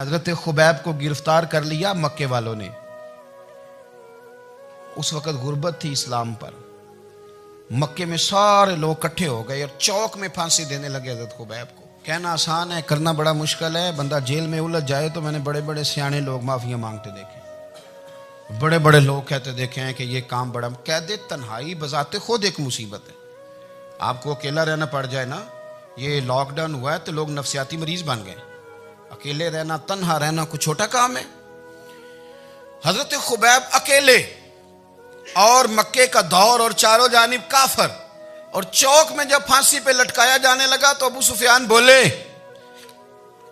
हजरत Khubaib को गिरफ्तार कर लिया मक्के वालों ने। उस वक़्त गुर्बत थी इस्लाम पर। मक्के में सारे लोग इकट्ठे हो गए और चौक में फांसी देने लगे हजरत खुबैब को। कहना आसान है, करना बड़ा मुश्किल है। बंदा जेल में उलझ जाए तो मैंने बड़े बड़े सियाने लोग माफिया मांगते देखे, बड़े बड़े लोग कहते देखे हैं कि ये काम बड़ा। कैद तन्हाई बजाते खुद एक मुसीबत है। आपको अकेला रहना पड़ जाए ना, ये लॉकडाउन हुआ है तो लोग नफसियाती मरीज बन गए। अकेले रहना, तन्हा रहना कुछ छोटा काम है। हजरत खुबैब अकेले और मक्के का दौर और चारों जानिब काफर, और चौक में जब फांसी पे लटकाया जाने लगा तो अबू सुफियान बोले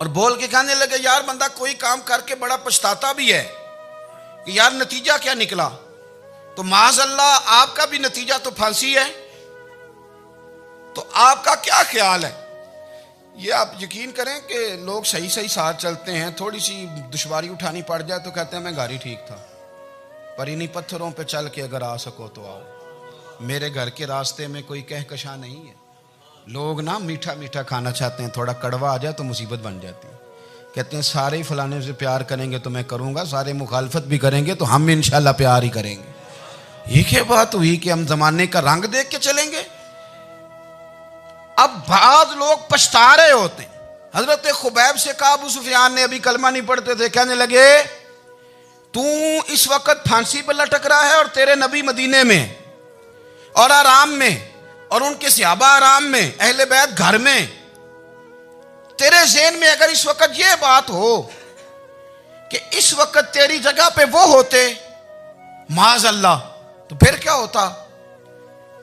और बोल के कहने लगे, यार बंदा कोई काम करके बड़ा पछताता भी है कि यार नतीजा क्या निकला। तो माज़अल्लाह आपका भी नतीजा तो फांसी है, तो आपका क्या ख्याल है? ये आप यकीन करें कि लोग सही सही साथ चलते हैं, थोड़ी सी दुश्वारी उठानी पड़ जाए तो कहते हैं मैं घर ही ठीक था, पर इन्हीं पत्थरों पे चल के अगर आ सको तो आओ। मेरे घर के रास्ते में कोई कहकशा नहीं है। लोग ना मीठा मीठा खाना चाहते हैं, थोड़ा कड़वा आ जाए तो मुसीबत बन जाती है। कहते हैं सारे ही फलाने से प्यार करेंगे तो मैं करूँगा, सारे मुखालफत भी करेंगे तो हम इंशाल्लाह प्यार ही करेंगे। ये क्या बात हुई कि हम जमाने का रंग देख के चलेंगे? अब बाद लोग पछता रहे होते हैं। हजरत खुबैब से कहा, अबू सुफियान ने अभी कलमा नहीं पढ़ते थे, कहने लगे तू इस वक्त फांसी पर लटक रहा है और तेरे नबी मदीने में और आराम में, और उनके सहाबा आराम में, अहले बैत घर में। तेरे ज़हन में अगर इस वक्त यह बात हो कि इस वक्त तेरी जगह पे वो होते माज़अल्लाह, तो फिर क्या होता?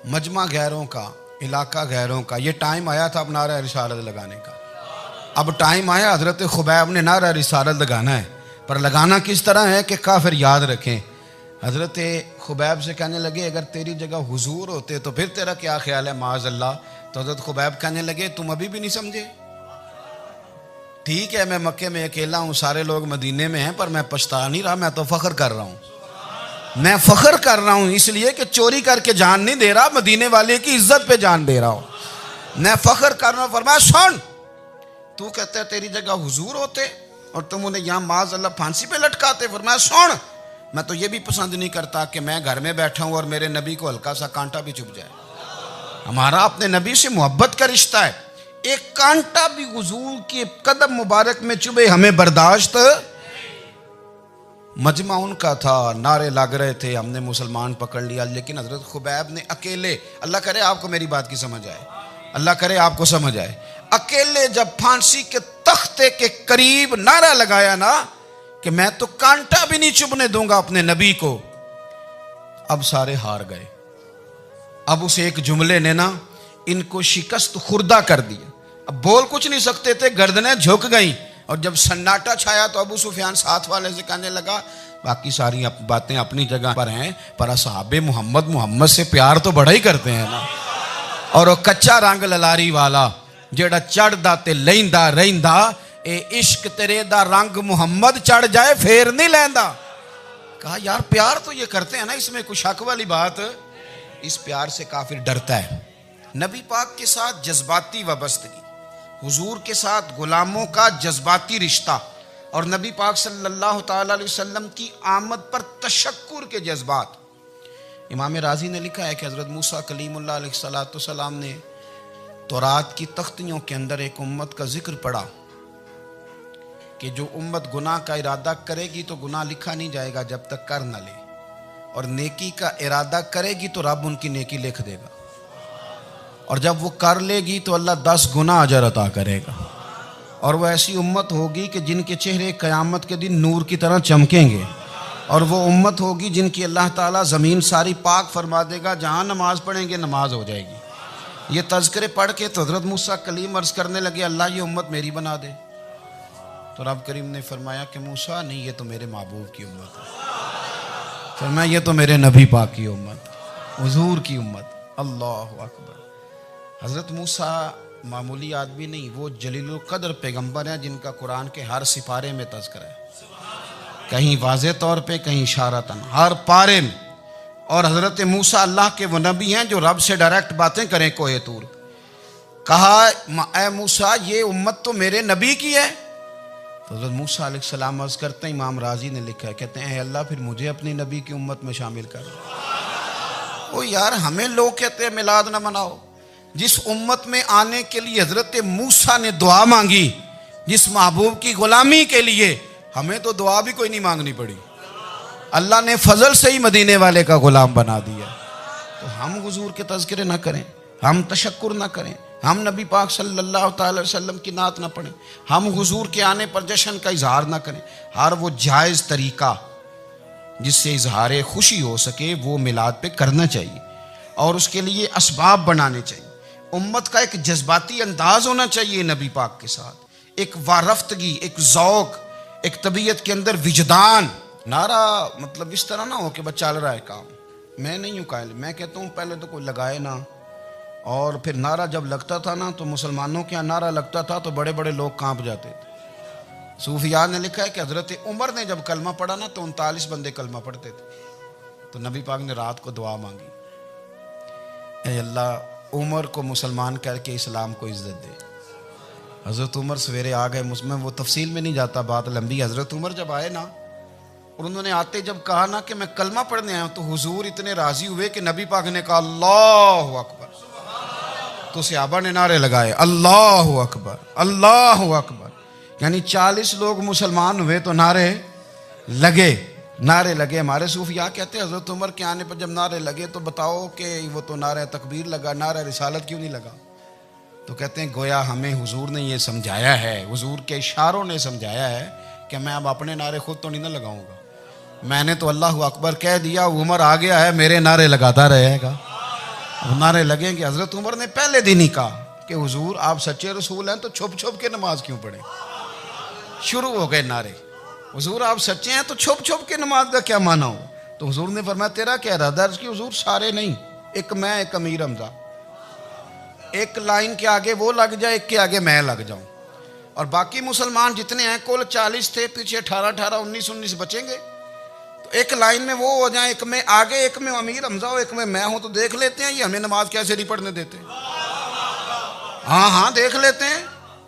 मजमा गैरों का, इलाका गैरों का। ये टाइम आया था अब नारा रिसालत लगाने का। अब टाइम आया हजरत खुबैब ने नारा रिसालत लगाना है, पर लगाना किस तरह है कि काफिर याद रखें। हजरत खुबैब से कहने लगे अगर तेरी जगह हुजूर होते तो फिर तेरा क्या ख्याल है माज़अल्लाह? तो हजरत खुबैब कहने लगे तुम अभी भी नहीं समझे। ठीक है, मैं मक्के में अकेला हूँ, सारे लोग मदीने में हैं, पर मैं पछता नहीं रहा, मैं तो फख्र कर रहा हूँ। मैं फख्र कर रहा हूँ इसलिए कि चोरी करके जान नहीं दे रहा, मदीने वाले की इज्जत पे जान दे रहा हूँ। मैं फख्र कर रहा हूँ। फरमाया सुन, तू कहता है तेरी जगह हुजूर होते और तुम उन्हें यहाँ माज़अल्लाह फांसी पे लटकाते। फरमाया सुन, मैं तो ये भी पसंद नहीं करता कि मैं घर में बैठा हूँ और मेरे नबी को हल्का सा कांटा भी चुभ जाए। हमारा अपने नबी से मोहब्बत का रिश्ता है, एक कांटा भी हुजूर के कदम मुबारक में चुभे हमें बर्दाश्त। मजमा उनका था, नारे लग रहे थे, हमने मुसलमान पकड़ लिया। लेकिन हजरत खुबैब ने अकेले, अल्लाह करे आपको मेरी बात की समझ आए, अल्लाह करे आपको समझ आए, अकेले जब फांसी के तख्ते के करीब नारा लगाया ना कि मैं तो कांटा भी नहीं चुभने दूंगा अपने नबी को, अब सारे हार गए। अब उस एक जुमले ने ना इनको शिकस्त खुर्दा कर दिया। अब बोल कुछ नहीं सकते थे, गर्दनें झुक गई। और जब सन्नाटा छाया तो अबू सुफियान साथ वाले से कहने लगा बाकी सारी बातें अपनी जगह पर हैं, पर असहाबे मोहम्मद से प्यार तो बड़ा ही करते हैं ना। और वो कच्चा रंग ललारी वाला जेड़ा चढ़दा ते लैंदा रहिंदा, ए इश्क तेरे दा रंग मुहम्मद चढ़ जाए फेर नहीं लैंदा। कहा यार प्यार तो ये करते हैं ना, इसमें कुछ शक वाली बात। इस प्यार से काफिर डरता है। नबी पाक के साथ जज्बाती वाबस्तगी, हुजूर के साथ गुलामों का जज्बाती रिश्ता, और नबी पाक सल्लल्लाहु ताला अलैहि वसल्लम की आमद पर तशक्कुर के जज्बात। इमाम राजी ने लिखा है कि हज़रत मूसा कलीमुल्लाह अलैहिस्सलाम ने तौरात की तख्तियों के अंदर एक उम्मत का जिक्र पढ़ा कि जो उम्मत गुनाह का इरादा करेगी तो गुनाह लिखा नहीं जाएगा जब तक कर न ले, और नेकी का इरादा करेगी तो रब उनकी नेकी लिख देगा, और जब वो कर लेगी तो अल्लाह 10 गुना अजर अता करेगा। और वो ऐसी उम्मत होगी कि जिनके चेहरे क़यामत के दिन नूर की तरह चमकेंगे, और वो उम्मत होगी जिनकी अल्लाह ताला ज़मीन सारी पाक फरमा देगा, जहाँ नमाज पढ़ेंगे नमाज हो जाएगी। ये तज़किरे पढ़ के तो हज़रत मूसा कलीम अर्ज़ करने लगे अल्लाह ये उम्मत मेरी बना दे। तो रब करीम ने फरमाया कि मूसा नहीं, ये तो मेरे महबूब की उम्मत है। फरमाया ये तो मेरे नबी पाक की उम्मत, हुजूर की उम्मत। अल्लाह अकबर। हज़रत मूसा मामूली आदमी नहीं, वो जलीलुल कद्र पैगंबर हैं जिनका कुरान के हर सिपारे में तज़किरा है, कहीं वाज़े तौर पे, कहीं इशारतन, हर पारे में। और हज़रत मूसा अल्लाह के वो नबी हैं जो रब से डायरेक्ट बातें करें कोहे तूर। कहा ए मूसा ये उम्मत तो मेरे नबी की है। तो हज़रत मूसा अलैहिस्सलाम अर्ज़ करते हैं, इमाम राजी ने लिखा है, कहते हैं अल्लाह फिर मुझे अपनी नबी की उम्मत में शामिल कर। ओ यार, हमें लोग कहते हैं मिलाद ना मनाओ। जिस उम्मत में आने के लिए हज़रत मूसा ने दुआ मांगी, जिस महबूब की गुलामी के लिए, हमें तो दुआ भी कोई नहीं मांगनी पड़ी। अल्लाह ने फजल से ही मदीने वाले का गुलाम बना दिया। तो हम हुजूर के तज़किरे ना करें, हम तशक्कुर ना करें, हम नबी पाक सल्लल्लाहु अलैहि वसल्लम की नात ना पढ़ें, हम हुजूर के आने पर जश्न का इजहार ना करें। हर वो जायज़ तरीका जिससे इजहार खुशी हो सके वो मिलाद पे करना चाहिए और उसके लिए असबाब बनाने चाहिए। उम्मत का एक जज्बाती अंदाज होना चाहिए नबी पाक के साथ, एक वारफ्तगी, एक ज़ौक़, एक तबीयत के अंदर विजदान। नारा मतलब इस तरह ना हो कि बस चल रहा है काम, मैं नहीं हूँ कायल। मैं कहता हूँ पहले तो कोई लगाए ना, और फिर नारा जब लगता था ना तो मुसलमानों के यहाँ नारा लगता था तो बड़े बड़े लोग कांप जाते थे। सूफिया ने लिखा है कि हज़रत उमर ने जब कलमा पढ़ा ना तो 39 बंदे कलमा पढ़ते थे। तो नबी पाक ने रात को दुआ मांगी, ऐ अल्लाह उमर को मुसलमान करके इस्लाम को इज्जत दे। हज़रत उमर सवेरे आ गए। मुझमें वो तफसील में नहीं जाता, बात लंबी। हज़रत उमर जब आए ना और उन्होंने आते जब कहा ना कि मैं कलमा पढ़ने आया हूँ, तो हुजूर इतने राजी हुए कि नबी पाक ने कहा अल्लाहु अकबर। तो सहाबा ने नारे लगाए अल्लाहु अकबर, अल्लाहु अकबर। यानी 40 लोग मुसलमान हुए तो नारे लगे। हमारे सूफिया कहते हैं हज़रत उमर के आने पर जब नारे लगे तो बताओ कि वो तो नारा तकबीर लगा, नारा रिसालत क्यों नहीं लगा? तो कहते हैं गोया हमें हुजूर ने ये समझाया है, हुजूर के इशारों ने समझाया है कि मैं अब अपने नारे खुद तो नहीं ना लगाऊंगा, मैंने तो अल्लाहु अकबर कह दिया, उमर आ गया है, मेरे नारे लगाता रहेगा। अब नारे लगेंगे। हज़रत उमर ने पहले दिन ही कहा कि हुजूर आप सच्चे रसूल हैं तो छुप छुप के नमाज क्यों पढ़ें? शुरू हो गए नारे, हुजूर आप सच्चे हैं तो छुप छुप के नमाज का क्या माना हो? तो हुजूर ने फरमाया तेरा क्या इरादा? अर्ज़ की हुजूर सारे नहीं, एक मैं, एक अमीर हमजा, एक लाइन के आगे वो लग जाए, एक के आगे मैं लग जाऊं, और बाकी मुसलमान जितने हैं कुल 40 थे, पीछे 18 19 बचेंगे, तो एक लाइन में वो हो जाए, एक में आगे, एक में अमीर हमजा हो, एक में मैं हूं, तो देख लेते हैं ये हमें नमाज कैसे नहीं पढ़ने देते। हाँ देख लेते हैं।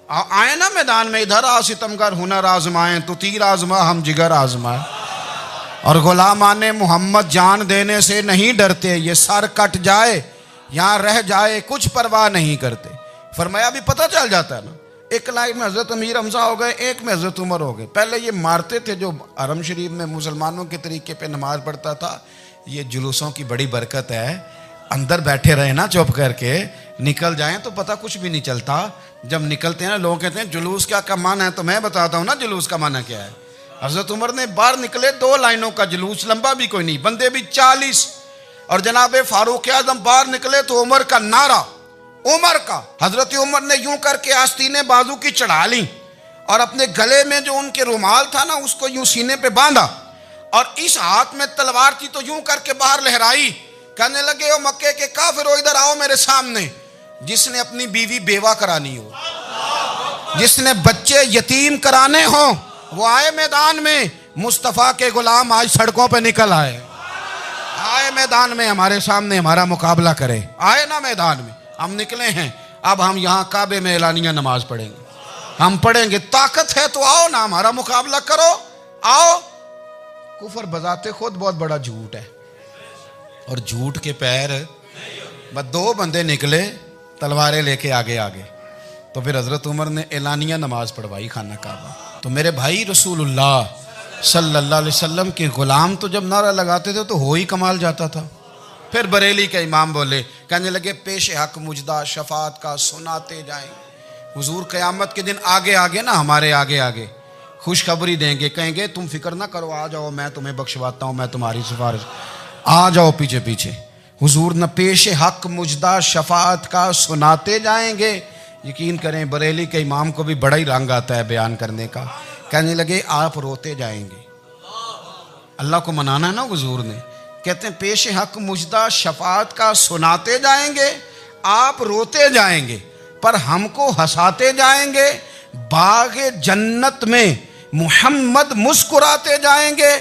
आए ना मैदान में, इधर आ सितमगर हुनर आजमाएं, तो तीर आजमा हम जिगर आजमाए, और गुलामाने मोहम्मद जान देने से नहीं डरते, ये सर कट जाए यहाँ रह जाए कुछ परवाह नहीं करते। फरमाया भी पता चल जाता है ना, एक लाइन में हज़रत अमीर हमजा हो गए, एक में हज़रत उमर हो गए। पहले ये मारते थे जो हरम शरीफ में मुसलमानों के तरीके पे नमाज पढ़ता था, ये जुलूसों की बड़ी बरकत है। अंदर बैठे रहे ना चुप करके, निकल जाएं तो पता कुछ भी नहीं चलता। जब निकलते हैं ना लोग कहते हैं जुलूस क्या माना है, तो मैं बताता हूँ ना जुलूस का माना क्या है। हज़रत उमर ने बाहर निकले 2 लाइनों का जुलूस, लंबा भी कोई नहीं, बंदे भी 40, और जनाब फारूक आजम बाहर निकले तो उमर का नारा, उमर का। हजरत उमर ने यूं करके आस्तीने बाजू की चढ़ा ली और अपने गले में जो उनके रुमाल था ना उसको यूं सीने पे बांधा, और इस हाथ में तलवार थी तो यूं करके बाहर लहराई। कहने लगे ओ मक्के के काफिरो इधर आओ मेरे सामने। जिसने अपनी बीवी बेवा करानी हो, जिसने बच्चे यतीम कराने हो, वो आए मैदान में। मुस्तफ़ा के गुलाम आज सड़कों पे निकल आए मैदान में, हमारे सामने हमारा मुकाबला करे। आए ना मैदान में, हम निकले हैं। अब हम यहाँ काबे में एलानिया नमाज पढ़ेंगे, हम पढ़ेंगे। ताकत है तो आओ ना, हमारा मुकाबला करो, आओ। कुफर बजाते खुद बहुत बड़ा झूठ है, और झूठ के पैर बस 2 बंदे निकले तलवारें लेके आगे। तो फिर हज़रत उमर ने एलानिया नमाज पढ़वाई खाना काबा। तो मेरे भाई रसूलुल्लाह सल्लल्लाहु अलैहि वसल्लम के गुलाम तो जब नारा लगाते थे तो हो ही कमाल जाता था। फिर बरेली के इमाम बोले, कहने लगे पेश हक मुजदा शफात का सुनाते जाएं। हुजूर क़यामत के दिन आगे आगे ना, हमारे आगे आगे खुशखबरी देंगे, कहेंगे तुम फिक्र ना करो, आ जाओ मैं तुम्हें बख्शवाता हूँ, मैं तुम्हारी सिफारिश, आ जाओ पीछे पीछे। हुजूर न पेश हक मुजदा शफात का सुनाते जाएंगे। यकीन करें बरेली के इमाम को भी बड़ा ही रंग आता है बयान करने का। कहने लगे आप रोते जाएंगे, अल्लाह को मनाना है ना हुजूर ने। कहते हैं पेश हक मुजदा शफात का सुनाते जाएंगे, आप रोते जाएंगे, पर हमको हंसाते जाएंगे। बागे जन्नत में मुहम्मद मुस्कुराते जाएंगे,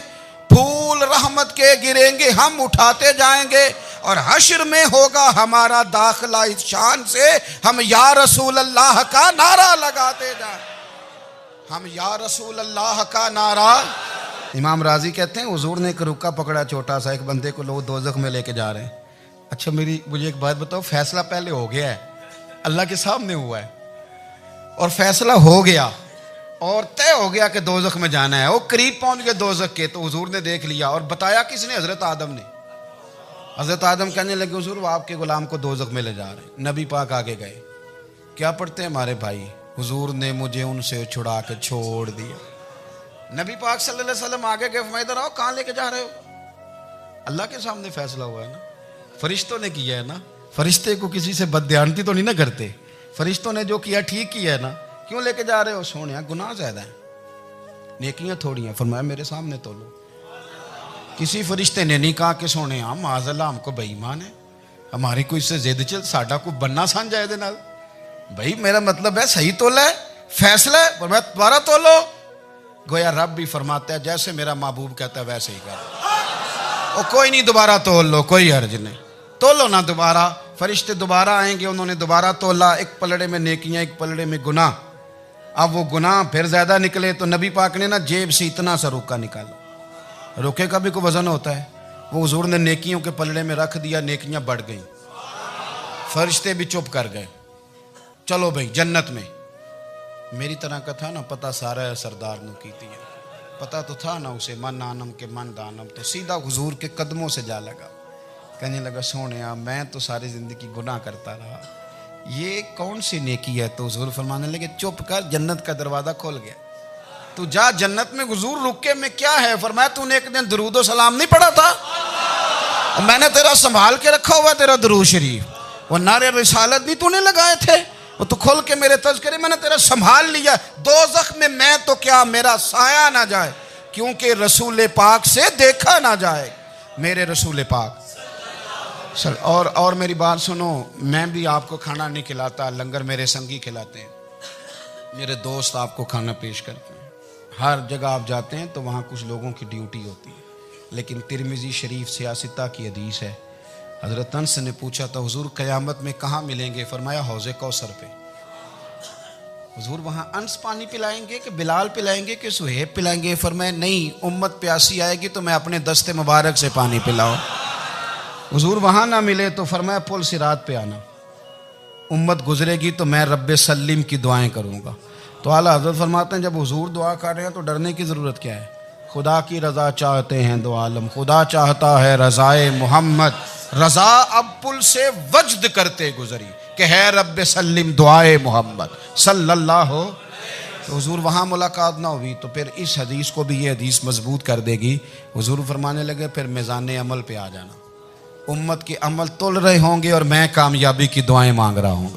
फूल रहमत के गिरेंगे, हम उठाते जाएंगे, और हश्र में होगा हमारा दाखिला इस शान से, हम या रसूल अल्लाह का नारा लगाते जाएं। हम या रसूल अल्लाह का नारा। इमाम राजी कहते हैं हुजूर ने एक रुक्का पकड़ा छोटा सा, एक बंदे को लोग दोजख में लेके जा रहे हैं। अच्छा मुझे एक बात बताओ, फैसला पहले हो गया है, अल्लाह के सामने हुआ है और फैसला हो गया और तय हो गया कि दोजख में जाना है। वो करीब पहुंच गए दोजख के, तो हुजूर ने देख लिया और बताया किसने? हजरत आदम ने। हजरत आदम कहने लगे हुजूर वो आपके गुलाम को दोजख में ले जा रहे हैं। नबी पाक आगे गए, क्या पढ़ते हैं हमारे भाई? हुजूर ने मुझे उनसे छुड़ा के छोड़ दिया। नबी पाक सल्लल्लाहु अलैहि वसल्लम आगे गए, फरमाया इधर आओ, कहाँ लेके जा रहे हो? अल्लाह के सामने फैसला हुआ है ना, फरिश्तों ने किया है ना। फरिश्ते को किसी से बदध्यानती तो नहीं ना करते, फरिश्तों ने जो किया ठीक किया है ना। क्यों लेके जा रहे हो? सोनिया गुनाह ज्यादा है, नेकियां थोड़ी हैं। फरमाया मेरे सामने तोलो। किसी फरिश्ते ने नहीं कहा कि सोने हम माज़अल्लाह हमको बेईमान है, हमारी कोई इससे जिद चल साडा को बनना सान जाए दे नाल। भाई मेरा मतलब है सही तोला है, फैसला है, फरमाया दोबारा तोलो। गोया रब भी फरमाता है जैसे मेरा महबूब कहता है वैसे ही कर। और कोई नहीं, दोबारा तोल लो, कोई हर्ज नहीं, तोलो ना दोबारा। फरिश्ते दोबारा आएंगे, उन्होंने दोबारा तोला, एक पलड़े में नेकियां एक पलड़े में गुनाह। अब वो गुनाह फिर ज्यादा निकले तो नबी पाक ने ना जेब से इतना सा रुक्का निकाला। रुके का भी कोई वजन होता है, वो हुजूर ने नेकियों के पलड़े में रख दिया, नेकियां बढ़ गई। फरिश्ते भी चुप कर गए। चलो भाई जन्नत में। मेरी तरह का था ना, पता सारा है सरदार ने की थी, पता तो था ना उसे, मन आनम के मन दानम। तो सीधा हुजूर के कदमों से जा लगा, कहने लगा सोने मैं तो सारी जिंदगी गुनाह करता रहा, ये कौन सी नेकी है? तो हुजूर फरमाने लगे चुप कर, जन्नत का दरवाजा खोल गया, तू जा जन्नत में। हुजूर रुके में क्या है? फरमाया तूने एक दिन दरूदो सलाम नहीं पढ़ा था, और मैंने तेरा संभाल के रखा हुआ तेरा दरूद शरीफ, वो नारे रिसालत भी तूने लगाए थे, वो तो खोल के मेरे तज़किरे मैंने तेरा संभाल लिया। दोज़ख में मैं तो क्या मेरा साया ना जाए, क्योंकि रसूल पाक से देखा ना जाए, मेरे रसूल पाक। और मेरी बात सुनो, मैं भी आपको खाना नहीं खिलाता, लंगर मेरे संगी खिलाते हैं, मेरे दोस्त आपको खाना पेश करते हैं। हर जगह आप जाते हैं तो वहाँ कुछ लोगों की ड्यूटी होती है, लेकिन तिरमिज़ी शरीफ सियासिता की हदीस है। हज़रत अनस ने पूछा था हुजूर क़यामत में कहाँ मिलेंगे? फरमाया हौज़े कौसर पे। हुजूर वहाँ अनस पानी पिलाएंगे कि बिलाल पिलाएंगे कि सुहेब पिलाएंगे? फरमाया नहीं, उम्मत प्यासी आएगी तो मैं अपने दस्ते मुबारक से पानी पिलाऊं। हुजूर वहाँ ना मिले तो फरमाया पुल सिरात पे आना, उम्मत गुजरेगी तो मैं रब्बे सल्लिम की दुआएं करूँगा। तो आला हज़रत फरमाते हैं जब हुजूर दुआ कर रहे हैं तो डरने की ज़रूरत क्या है? खुदा की रज़ा चाहते हैं दो आलम, खुदा चाहता है रज़ाए मोहम्मद। रज़ा अब पुल से वज्द करते गुजरी कि है रब्बे सल्लिम दुआए मोहम्मद सल्लल्लाहु। तो हुजूर वहाँ मुलाकात ना हुई तो फिर इस हदीस को भी ये हदीस मजबूत कर देगी। हुजूर फरमाने लगे फिर मिज़ान अमल पे आ जाना, उम्मत के अमल तुल रहे होंगे और मैं कामयाबी की दुआएं मांग रहा हूँगा।